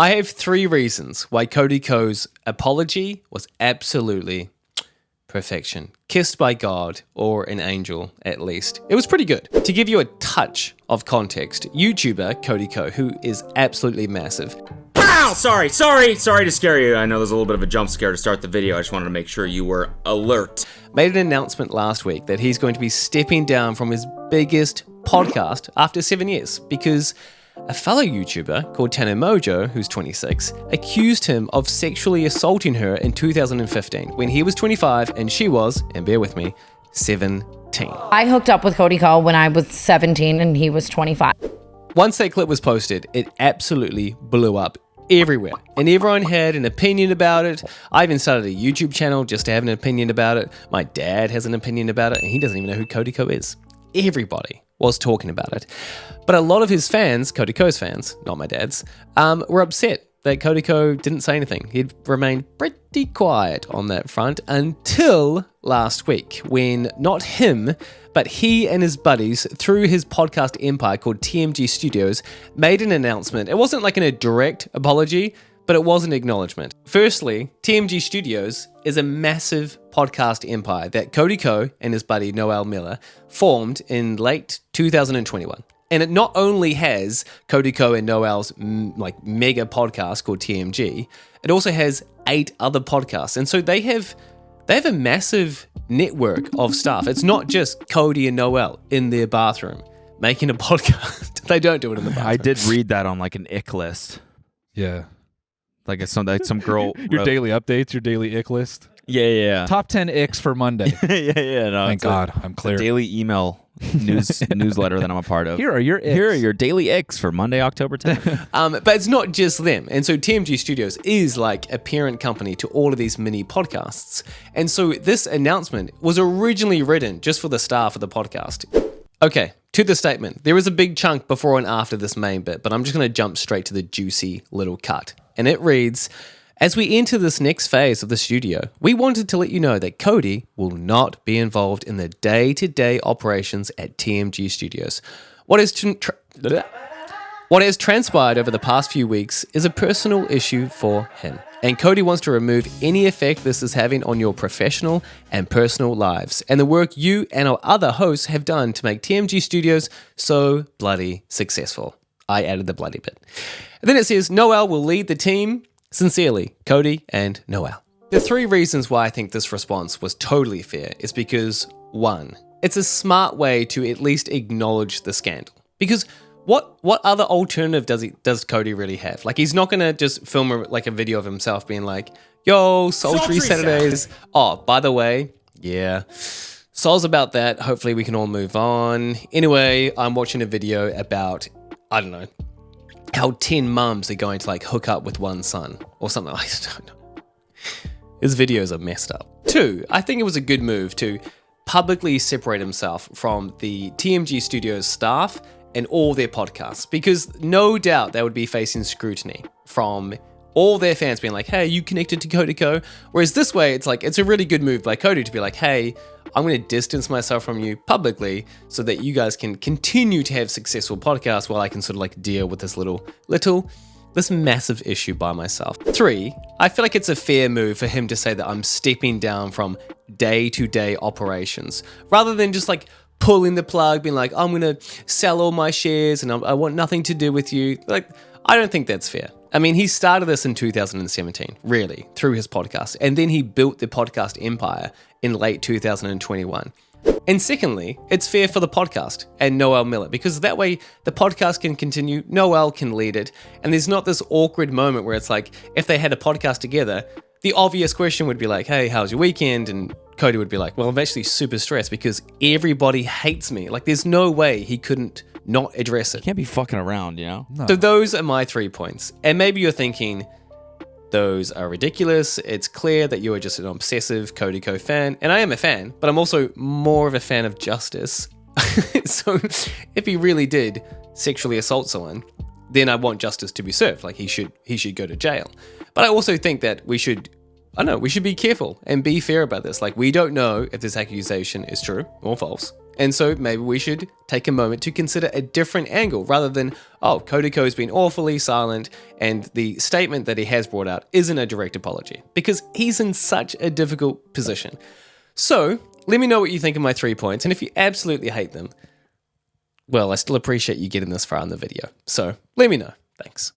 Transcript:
I have 3 reasons why Cody Ko's apology was absolutely perfection. Kissed by God, or an angel at least. It was pretty good. To give you a touch of context, YouTuber Cody Ko, who is absolutely massive. Ow! Sorry to scare you. I know there's a little bit of a jump scare to start the video. I just wanted to make sure you were alert. Made an announcement last week that he's going to be stepping down from his biggest podcast after 7 years because a fellow YouTuber called Tana Mojo, who's 26, accused him of sexually assaulting her in 2015 when he was 25 and she was, and bear with me, 17. I hooked up with Cody Ko when I was 17 and he was 25. Once that clip was posted, it absolutely blew up everywhere. And everyone had an opinion about it. I even started a YouTube channel just to have an opinion about it. My dad has an opinion about it, and he doesn't even know who Cody Ko is. Everybody was talking about it. But a lot of his fans, Cody Ko's fans, not my dad's, were upset that Cody Ko didn't say anything. He'd remained pretty quiet on that front until last week when not him, but he and his buddies through his podcast empire called TMG Studios made an announcement. It wasn't like a direct apology, but it was an acknowledgement. Firstly, TMG Studios is a massive podcast empire that Cody Ko and his buddy Noel Miller formed in late 2021. And it not only has Cody Ko and Noel's mega podcast called TMG, it also has 8 other podcasts. And so they have a massive network of stuff. It's not just Cody and Noel in their bathroom making a podcast. They don't do it in the bathroom. I did read that on like an ick list. Yeah. Like some girl Your wrote- daily updates, your daily ick list. Yeah. Top 10 icks for Monday. yeah. No, Thank God, I'm clear. Daily email newsletter that I'm a part of. Here are your icks. Here are your daily icks for Monday, October 10th. But it's not just them. And so TMG Studios is like a parent company to all of these mini podcasts. And so this announcement was originally written just for the staff of the podcast. Okay, to the statement. There is a big chunk before and after this main bit, but I'm just going to jump straight to the juicy little cut. And it reads, as we enter this next phase of the studio, we wanted to let you know that Cody will not be involved in the day-to-day operations at TMG Studios. What has transpired over the past few weeks is a personal issue for him, and Cody wants to remove any effect this is having on your professional and personal lives, and the work you and our other hosts have done to make TMG Studios so bloody successful. I added the bloody bit. And then it says, Noel will lead the team. Sincerely, Cody and Noel. The 3 reasons why I think this response was totally fair is because, 1, it's a smart way to at least acknowledge the scandal. Because what other alternative does Cody really have? Like, he's not going to just film a video of himself being like, yo, Sultry Saturdays. Oh, by the way, yeah, Sol's about that. Hopefully we can all move on. Anyway, I'm watching a video about, I don't know, how 10 mums are going to hook up with one son or something. I just don't know. His videos are messed up. 2, I think it was a good move to publicly separate himself from the TMG Studios staff and all their podcasts, because no doubt they would be facing scrutiny from all their fans being like, hey, you connected to Cody Ko? Whereas this way, it's a really good move by Cody to be like, hey, I'm going to distance myself from you publicly so that you guys can continue to have successful podcasts while I can sort of deal with this massive issue by myself. 3, I feel like it's a fair move for him to say that I'm stepping down from day-to-day operations rather than just pulling the plug, being like, I'm going to sell all my shares and I want nothing to do with you. I don't think that's fair. I mean, he started this in 2017, really, through his podcast. And then he built the podcast empire in late 2021. And secondly, it's fair for the podcast and Noel Miller, because that way the podcast can continue, Noel can lead it, and there's not this awkward moment where it's like, if they had a podcast together, the obvious question would be like, hey, how's your weekend? And Cody would be like, well, I'm actually super stressed because everybody hates me. There's no way he couldn't not address it. Can't be fucking around, you know? No. So those are my 3 points. And maybe you're thinking, those are ridiculous. It's clear that you are just an obsessive Cody Ko fan. And I am a fan, but I'm also more of a fan of justice. So if he really did sexually assault someone, then I want justice to be served. He should go to jail. But I also think that we should I know, we should be careful and be fair about this. Like, we don't know if this accusation is true or false. And so maybe we should take a moment to consider a different angle rather than, oh, Cody Ko's been awfully silent and the statement that he has brought out isn't a direct apology, because he's in such a difficult position. So let me know what you think of my 3 points. And if you absolutely hate them, well, I still appreciate you getting this far in the video. So let me know. Thanks.